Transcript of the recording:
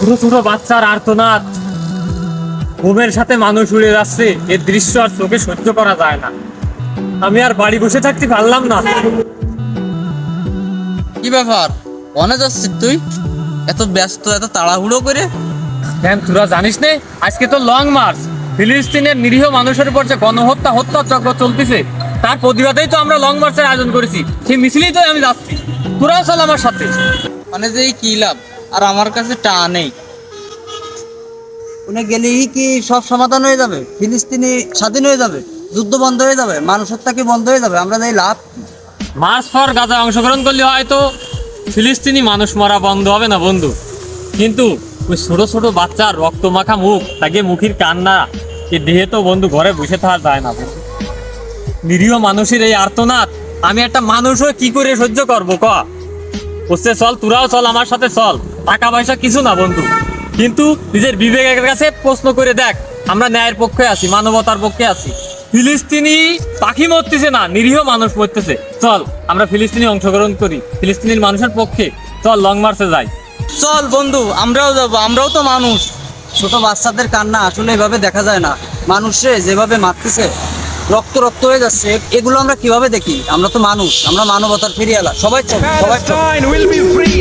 ছোট ছোট বাচ্চার আর্তনাদ, ঘুমের সাথে মানুষ উড়ে যাচ্ছে, এর দৃশ্য আর চোখে সহ্য করা যায় না। আমি আর বাড়ি বসে থাকতে পারলাম না। কি ব্যাপার, অনে যাচ্ছিস তুই এত ব্যস্ত, এত তাড়াহুড়ো করে? কেন তোরা জানিস নে, আজকে তো লং মার্চ। ফিলিস্তিনের নিরীহ মানুষের উপর যে হত্যার চক্র চলতেছে, তার প্রতিবাদেই তো আমরা লং মার্চের আয়োজন করেছি। সেই মিছিলেই তো আমি যাচ্ছি, তোরাও চল আমার সাথে। মানে যে এই কি লাভ, আর আমার কাছে টা নেই। ওখানে গেলেই কি সব সমাধান হয়ে যাবে? ফিলিস্তিনি স্বাধীন হয়ে যাবে, যুদ্ধ বন্ধ হয়ে যাবে, মানুষ হত্যা কি বন্ধ হয়ে যাবে? আমরা যাই লাভ। মার্চ ফর গাজা অংশগ্রহণ করলে হয়তো ফিলিস্তিনি মানুষ মারা বন্ধ হবে না বন্ধু, কিন্তু ওই ছোট ছোট বাচ্চার রক্ত মাখা মুখ, তাকে মুখের কান্না, এ দেহে তো বন্ধু ঘরে বসে থাকা যায় না বন্ধু। নিরীহ মানুষের এই আর্তনাদ আমি একটা মানুষ হয়ে কি করে সহ্য করবো ক? বসছে চল, তোরাও চল আমার সাথে চল। টাকা পয়সা কিছু না বন্ধু, কিন্তু নিজের বিবেকের কাছে প্রশ্ন করে দেখ, আমরা ন্যায়ের পক্ষে আছি, মানবতার পক্ষে আছি। ফিলিস্তিনি পাখি মরতেছে না, নিরীহ মানুষ মরতেছে। চল আমরা ফিলিস্তিনি অংশগ্রহণ করি, ফিলিস্তিনির মানুষের পক্ষে। চল লং মার্চে যাই। চল বন্ধু, আমরাও যাবো, আমরাও তো মানুষ। ছোট বাচ্চাদের কান্না আসলে এভাবে দেখা যায় না। মানুষে যেভাবে মারতেছে, রক্ত রক্ত হয়ে যাচ্ছে, এগুলো আমরা কিভাবে দেখি? আমরা তো মানুষ, আমরা মানবতার ফিরিয়ালা। সবাই চল, সবাই চল। Palestine will be free.